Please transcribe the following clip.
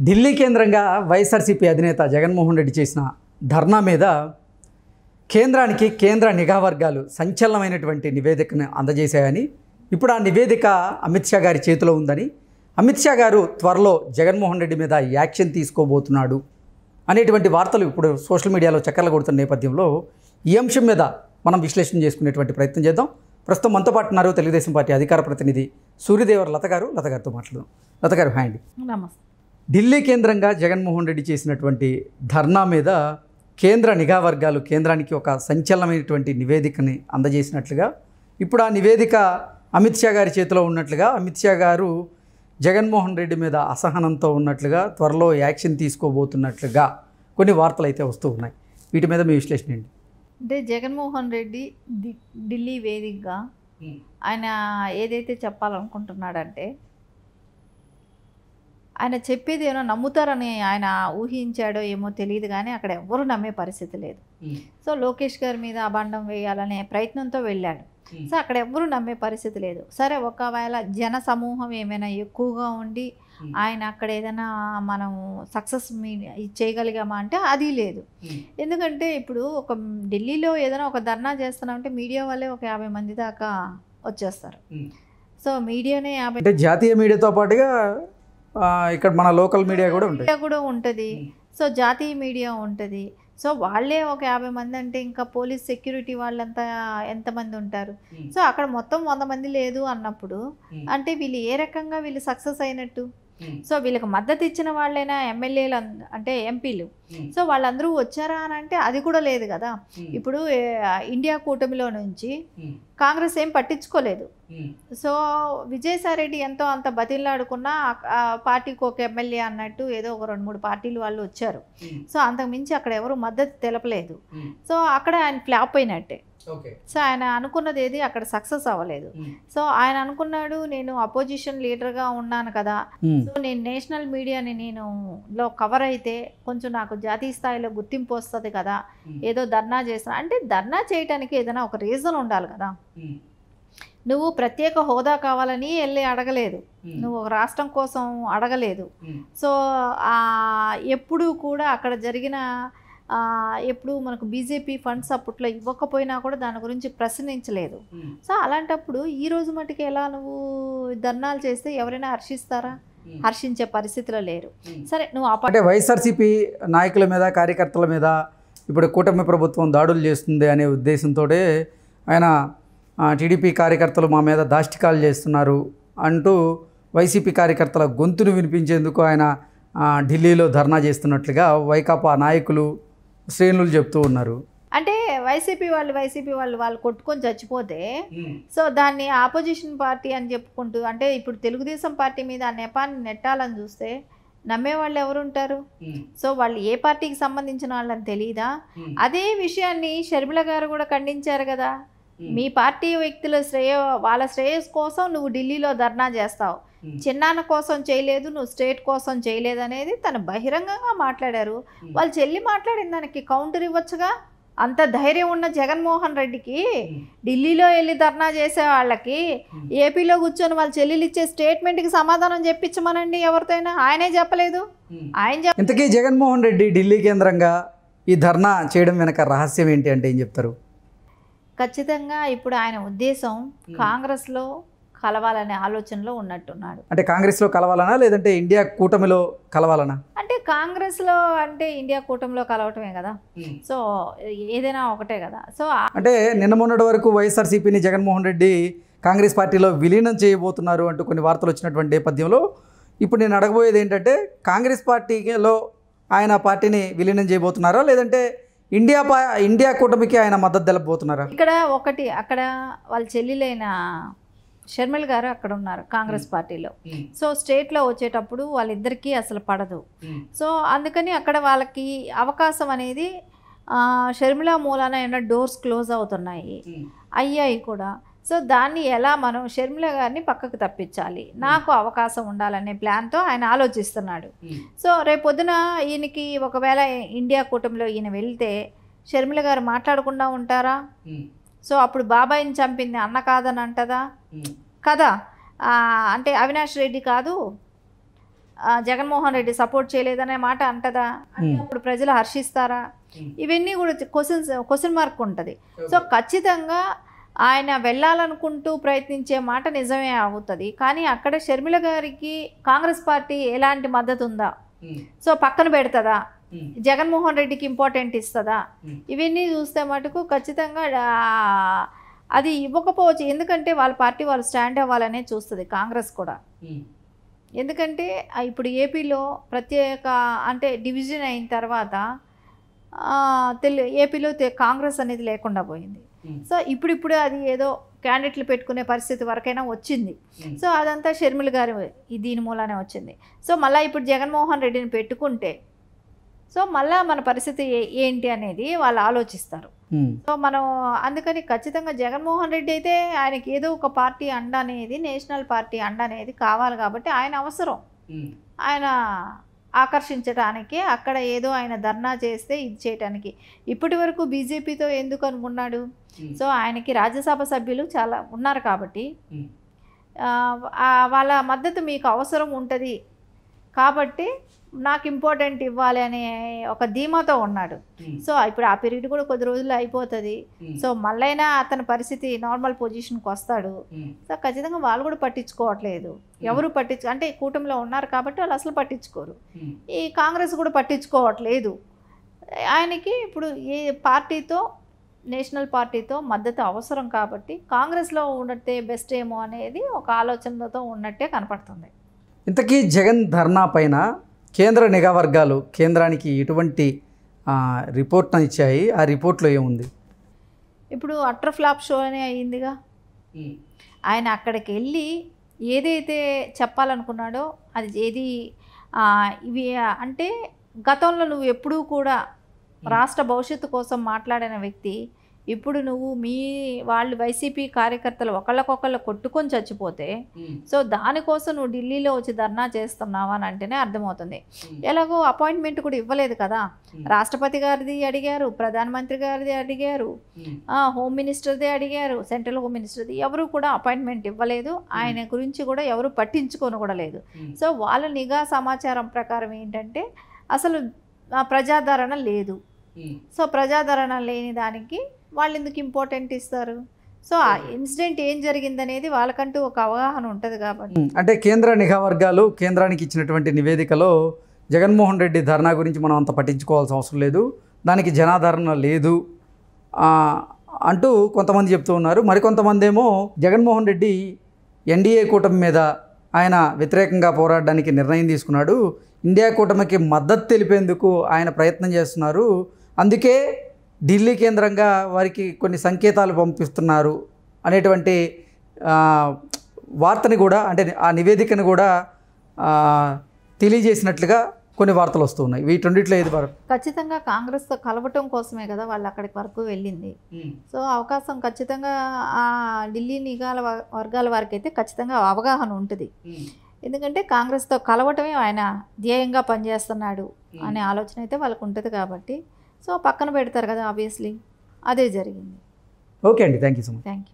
ఢిల్లీ కేంద్రంగా వైఎస్ఆర్సీపీ అధినేత జగన్మోహన్ రెడ్డి చేసిన ధర్నా మీద కేంద్రానికి కేంద్ర నిఘా వర్గాలు సంచలనమైనటువంటి నివేదికను అందజేశాయని, ఇప్పుడు ఆ నివేదిక అమిత్ షా గారి చేతిలో ఉందని, అమిత్ షా గారు త్వరలో జగన్మోహన్ రెడ్డి మీద యాక్షన్ తీసుకోబోతున్నాడు అనేటువంటి వార్తలు ఇప్పుడు సోషల్ మీడియాలో చక్కర్లు కొడుతున్న నేపథ్యంలో ఈ అంశం మీద మనం విశ్లేషణ చేసుకునేటువంటి ప్రయత్నం చేద్దాం. ప్రస్తుతం మనతో పాటు ఉన్నారు తెలుగుదేశం పార్టీ అధికార ప్రతినిధి సూర్యదేవర్ లత గారు. లత గారితో మాట్లాడదాం. లత గారు, హాయ్ అండి. నమస్తే. ఢిల్లీ కేంద్రంగా జగన్మోహన్ రెడ్డి చేసినటువంటి ధర్నా మీద కేంద్ర నిఘా వర్గాలు కేంద్రానికి ఒక సంచలనమైనటువంటి నివేదికని అందజేసినట్లుగా, ఇప్పుడు ఆ నివేదిక అమిత్ షా గారి చేతిలో ఉన్నట్లుగా, అమిత్ షా గారు జగన్మోహన్ రెడ్డి మీద అసహనంతో ఉన్నట్లుగా, త్వరలో యాక్షన్ తీసుకోబోతున్నట్లుగా కొన్ని వార్తలు అయితే వస్తూ ఉన్నాయి. వీటి మీద మీ విశ్లేషణ ఏంటి? అంటే జగన్మోహన్ రెడ్డి ఢిల్లీ వేదికగా ఆయన ఏదైతే చెప్పాలనుకుంటున్నాడంటే, ఆయన చెప్పేది ఏమో నమ్ముతారని ఆయన ఊహించాడో ఏమో తెలియదు, కానీ అక్కడ ఎవ్వరూ నమ్మే పరిస్థితి లేదు. సో లోకేష్ గారి మీద అభాండం వేయాలనే ప్రయత్నంతో వెళ్ళాడు. సో అక్కడ ఎవ్వరూ నమ్మే పరిస్థితి లేదు. సరే, ఒకవేళ జన సమూహం ఏమైనా ఎక్కువగా ఉండి ఆయన అక్కడ ఏదైనా మనం సక్సెస్ చేయగలిగామా అంటే అది లేదు. ఎందుకంటే ఇప్పుడు ఒక ఢిల్లీలో ఏదైనా ఒక ధర్నా చేస్తున్నామంటే మీడియా వాళ్ళే ఒక 50 మంది దాకా వచ్చేస్తారు. సో మీడియానే 50, అంటే జాతీయ మీడియాతో పాటుగా ఇక్కడ మన లోకల్ మీడియా కూడా ఉంటుంది. సో జాతీయ మీడియా ఉంటుంది. సో వాళ్ళే ఒక 50 మంది అంటే ఇంకా పోలీస్ సెక్యూరిటీ వాళ్ళంతా ఎంతమంది ఉంటారు? సో అక్కడ మొత్తం 100 మంది లేదు అన్నప్పుడు అంటే వీళ్ళు ఏ రకంగా వీళ్ళు సక్సెస్ అయినట్టు? సో వీళ్ళకి మద్దతు ఇచ్చిన వాళ్ళైనా ఎమ్మెల్యేలు అంటే ఎంపీలు, సో వాళ్ళందరూ వచ్చారా అని అంటే అది కూడా లేదు కదా. ఇప్పుడు ఇండియా కూటమిలో నుంచి కాంగ్రెస్ ఏం పట్టించుకోలేదు. సో విజయసాయిరెడ్డి ఎంతో అంత బతిలాడుకున్నా పార్టీకి ఒక ఎమ్మెల్యే అన్నట్టు ఏదో ఒక 2-3 పార్టీలు వాళ్ళు వచ్చారు. సో అంతకుమించి అక్కడ ఎవరు మద్దతు తెలపలేదు. సో అక్కడ ఆయన ఫ్లాప్ అయినట్టే. సో ఆయన అనుకున్నది ఏది అక్కడ సక్సెస్ అవ్వలేదు. సో ఆయన అనుకున్నాడు, నేను అపోజిషన్ లీడర్గా ఉన్నాను కదా, సో నేను నేషనల్ మీడియాని నేను కవర్ అయితే కొంచెం నాకు జాతీయ స్థాయిలో గుర్తింపు వస్తుంది కదా, ఏదో ధర్నా చేస్తా అంటే ధర్నా చేయడానికి ఏదైనా ఒక రీజన్ ఉండాలి కదా. నువ్వు ప్రత్యేక హోదా కావాలని వెళ్ళి అడగలేదు, నువ్వు ఒక రాష్ట్రం కోసం అడగలేదు. సో ఎప్పుడు కూడా అక్కడ జరిగిన ఎప్పుడు మనకు బీజేపీ ఫండ్స్ అప్పట్లో ఇవ్వకపోయినా కూడా దాని గురించి ప్రశ్నించలేదు. సో అలాంటప్పుడు ఈ రోజు మటుకు ఎలా నువ్వు ధర్నాలు చేస్తే ఎవరైనా హర్షిస్తారా? హర్షించే పరిస్థితిలో లేరు. సరే, నువ్వు అంటే వైఎస్ఆర్సీపీ నాయకుల మీద కార్యకర్తల మీద ఇప్పుడు కూటమి ప్రభుత్వం దాడులు చేస్తుంది అనే ఉద్దేశంతో ఆయన టీడీపీ కార్యకర్తలు మా మీద దాష్టికాలు చేస్తున్నారు అంటూ వైసీపీ కార్యకర్తల గొంతును వినిపించేందుకు ఆయన ఢిల్లీలో ధర్నా చేస్తున్నట్లుగా వైకాపా నాయకులు శ్రేణులు చెప్తూ ఉన్నారు. అంటే వైసీపీ వాళ్ళు కొట్టుకొని చచ్చిపోతే సో దాన్ని ఆపోజిషన్ పార్టీ అని చెప్పుకుంటూ, అంటే ఇప్పుడు తెలుగుదేశం పార్టీ మీద ఆ నెపాన్ని నెట్టాలని చూస్తే నమ్మేవాళ్ళు ఎవరుంటారు? సో వాళ్ళు ఏ పార్టీకి సంబంధించిన వాళ్ళని తెలియదా? అదే విషయాన్ని షర్మిల గారు కూడా ఖండించారు కదా. మీ పార్టీ వ్యక్తుల వాళ్ళ శ్రేయస్ కోసం నువ్వు ఢిల్లీలో ధర్నా చేస్తావు, చిన్నాన్న కోసం చేయలేదు, నువ్వు స్టేట్ కోసం చేయలేదు అనేది తను బహిరంగంగా మాట్లాడారు. వాళ్ళ చెల్లి మాట్లాడిన దానికి కౌంటర్ ఇవ్వచ్చుగా. అంత ధైర్యం ఉన్న జగన్మోహన్ రెడ్డికి ఢిల్లీలో వెళ్ళి ధర్నా చేసే వాళ్ళకి ఏపీలో కూర్చొని వాళ్ళ చెల్లెలు ఇచ్చే స్టేట్మెంట్కి సమాధానం చెప్పించమనండి ఎవరితోనైనా. ఆయనే చెప్పలేదు. ఇంతకీ జగన్మోహన్ రెడ్డి ఢిల్లీ కేంద్రంగా ఈ ధర్నా చేయడం వెనక రహస్యం ఏంటి అంటే ఏం చెప్తారు? ఖచ్చితంగా ఇప్పుడు ఆయన ఉద్దేశం కాంగ్రెస్లో కలవాలనే ఆలోచనలో ఉన్నట్టున్నాడు. అంటే కాంగ్రెస్లో కలవాలనా లేదంటే ఇండియా కూటమిలో కలవాలనా? అంటే కాంగ్రెస్లో అంటే ఇండియా కూటమిలో కలవటమే కదా. సో ఏదైనా ఒకటే కదా. సో అంటే నిన్న మొన్నటి వరకు వైఎస్ఆర్సీపీని జగన్మోహన్ రెడ్డి కాంగ్రెస్ పార్టీలో విలీనం చేయబోతున్నారు అంటూ కొన్ని వార్తలు వచ్చినటువంటి నేపథ్యంలో ఇప్పుడు నేను అడగబోయేది ఏంటంటే, కాంగ్రెస్ పార్టీలో ఆయన పార్టీని విలీనం చేయబోతున్నారా లేదంటే ఇండియా కూటమికి ఆయన మద్దతు తెలపబోతున్నారా? ఇక్కడ ఒకటి, అక్కడ వాళ్ళ చెల్లెలైన షర్మిల గారు అక్కడ ఉన్నారు కాంగ్రెస్ పార్టీలో. సో స్టేట్లో వచ్చేటప్పుడు వాళ్ళిద్దరికీ అసలు పడదు. సో అందుకని అక్కడ వాళ్ళకి అవకాశం అనేది షర్మిల మూలాన ఏమైనా డోర్స్ క్లోజ్ అవుతున్నాయి, అయ్యాయి కూడా. సో దాన్ని ఎలా మనం షర్మిల గారిని పక్కకు తప్పించాలి, నాకు అవకాశం ఉండాలనే ప్లాన్తో ఆయన ఆలోచిస్తున్నాడు. సో రేపొద్దున ఈయనకి ఒకవేళ ఇండియా కూటమిలో ఈయన వెళ్తే షర్మిల గారు మాట్లాడకుండా ఉంటారా? సో అప్పుడు బాబాయిని చంపింది అన్న కాదని అంటదా కదా. అంటే అవినాష్ రెడ్డి కాదు, జగన్మోహన్ రెడ్డి సపోర్ట్ చేయలేదనే మాట అంటదా? అంటే అప్పుడు ప్రజలు హర్షిస్తారా? ఇవన్నీ కూడా క్వశ్చన్ మార్క్ ఉంటుంది. సో ఖచ్చితంగా ఆయన వెళ్ళాలనుకుంటూ ప్రయత్నించే మాట నిజమే అవుతుంది. కానీ అక్కడ షర్మిల గారికి కాంగ్రెస్ పార్టీ ఎలాంటి మద్దతు ఉందా? సో పక్కన పెడుతుందా? జగన్మోహన్ రెడ్డికి ఇంపార్టెంట్ ఇస్తుందా? ఇవన్నీ చూస్తే మటుకు ఖచ్చితంగా అది ఇవ్వకపోవచ్చు. ఎందుకంటే వాళ్ళ పార్టీ వాళ్ళు స్టాండ్ అవ్వాలనే చూస్తుంది కాంగ్రెస్ కూడా. ఎందుకంటే ఇప్పుడు ఏపీలో ప్రత్యేక అంటే డివిజన్ అయిన తర్వాత ఏపీలో కాంగ్రెస్ అనేది లేకుండా పోయింది. సో ఇప్పుడు అది ఏదో క్యాండిడేట్లు పెట్టుకునే పరిస్థితి వరకైనా వచ్చింది. సో అదంతా షర్మిల గారి దీని మూలానే వచ్చింది. సో మళ్ళీ ఇప్పుడు జగన్మోహన్ రెడ్డిని పెట్టుకుంటే సో మళ్ళీ మన పరిస్థితి ఏంటి అనేది వాళ్ళు ఆలోచిస్తారు. సో మనం అందుకని ఖచ్చితంగా జగన్మోహన్ రెడ్డి అయితే ఆయనకి ఏదో ఒక పార్టీ అండ అనేది, నేషనల్ పార్టీ అండ అనేది కావాలి. కాబట్టి ఆయన అవసరం ఆయన ఆకర్షించడానికి అక్కడ ఏదో ఆయన ధర్నా చేస్తే ఇది చేయటానికి. ఇప్పటి వరకు బీజేపీతో ఎందుకు అనుకున్నాడు? సో ఆయనకి రాజ్యసభ సభ్యులు చాలా ఉన్నారు కాబట్టి వాళ్ళ మద్దతు మీకు అవసరం ఉంటుంది కాబట్టి నాకు ఇంపార్టెంట్ ఇవ్వాలి అనే ఒక ధీమాతో ఉన్నాడు. సో ఇప్పుడు ఆ పీరియడ్ కూడా కొద్ది రోజుల్లో అయిపోతుంది. సో మళ్ళైనా అతని పరిస్థితి నార్మల్ పొజిషన్కి వస్తాడు. సో ఖచ్చితంగా వాళ్ళు కూడా పట్టించుకోవట్లేదు. ఎవరు అంటే కూటమిలో ఉన్నారు కాబట్టి వాళ్ళు అసలు పట్టించుకోరు. ఈ కాంగ్రెస్ కూడా పట్టించుకోవట్లేదు. ఆయనకి ఇప్పుడు ఏ పార్టీతో, నేషనల్ పార్టీతో మద్దతు అవసరం కాబట్టి కాంగ్రెస్లో ఉన్నట్టే బెస్ట్ ఏమో అనేది ఒక ఆలోచనతో ఉన్నట్టే కనపడుతుంది. ఇంతకీ జగన్ ధర్నా పైన కేంద్ర నిఘా వర్గాలు కేంద్రానికి ఎటువంటి రిపోర్ట్ను ఇచ్చాయి? ఆ రిపోర్ట్లో ఏముంది? ఇప్పుడు అట్టర్ ఫ్లాప్ షో అనే అయ్యిందిగా. ఆయన అక్కడికి వెళ్ళి ఏదైతే చెప్పాలనుకున్నాడో అది ఏది ఇవి అంటే గతంలో నువ్వు ఎప్పుడూ కూడా రాష్ట్ర భవిష్యత్తు కోసం మాట్లాడిన వ్యక్తి ఇప్పుడు నువ్వు వాళ్ళు వైసీపీ కార్యకర్తలు ఒకళ్ళకొకళ్ళు కొట్టుకొని చచ్చిపోతే సో దానికోసం నువ్వు ఢిల్లీలో వచ్చి ధర్నా చేస్తున్నావు అని అంటేనే అర్థమవుతుంది. ఎలాగో అపాయింట్మెంట్ కూడా ఇవ్వలేదు కదా. రాష్ట్రపతి గారిది అడిగారు, ప్రధానమంత్రి గారిది అడిగారు, హోమ్ మినిస్టర్ది అడిగారు, సెంట్రల్ హోమ్ మినిస్టర్ది, ఎవరు కూడా అపాయింట్మెంట్ ఇవ్వలేదు. ఆయన గురించి కూడా ఎవరు పట్టించుకొని కూడా లేదు. సో వాళ్ళ నిఘా సమాచారం ప్రకారం ఏంటంటే అసలు ప్రజాదరణ లేదు. సో ప్రజాదరణ లేని దానికి వాళ్ళు ఎందుకు ఇంపార్టెంట్ ఇస్తారు? సో ఆ ఇన్సిడెంట్ ఏం జరిగిందనేది వాళ్ళకంటూ ఒక అవగాహన ఉంటుంది కాబట్టి. అంటే కేంద్ర నిఘా వర్గాలు కేంద్రానికి ఇచ్చినటువంటి నివేదికలో జగన్మోహన్ రెడ్డి ధర్నా గురించి మనం అంత పట్టించుకోవాల్సిన అవసరం లేదు, దానికి జనాదరణ లేదు అంటూ కొంతమంది చెప్తూ ఉన్నారు. మరికొంతమంది ఏమో జగన్మోహన్ రెడ్డి ఎన్డీఏ కూటమి మీద ఆయన వ్యతిరేకంగా పోరాడడానికి నిర్ణయం తీసుకున్నాడు, ఇండియా కూటమికి మద్దతు తెలిపేందుకు ఆయన ప్రయత్నం చేస్తున్నారు, అందుకే ఢిల్లీ కేంద్రంగా వారికి కొన్ని సంకేతాలు పంపిస్తున్నారు అనేటువంటి వార్తని కూడా, అంటే ఆ నివేదికను కూడా తెలియజేసినట్లుగా కొన్ని వార్తలు వస్తున్నాయి. వీటన్నిటిలో ఏది ఖచ్చితంగా కాంగ్రెస్తో కలవటం కోసమే కదా వాళ్ళు అక్కడికి వరకు వెళ్ళింది. సో అవకాశం ఖచ్చితంగా ఆ ఢిల్లీ నిఘాల వర్గాల వారికి అయితే ఖచ్చితంగా అవగాహన ఉంటుంది. ఎందుకంటే కాంగ్రెస్తో కలవటమే ఆయన ధ్యేయంగా పనిచేస్తున్నాడు అనే ఆలోచన అయితే వాళ్ళకు ఉంటుంది కాబట్టి సో పక్కన పెడతారు కదా ఆబ్వియస్లీ. అదే జరిగింది. ఓకే అండి, thank you so much. Thank you.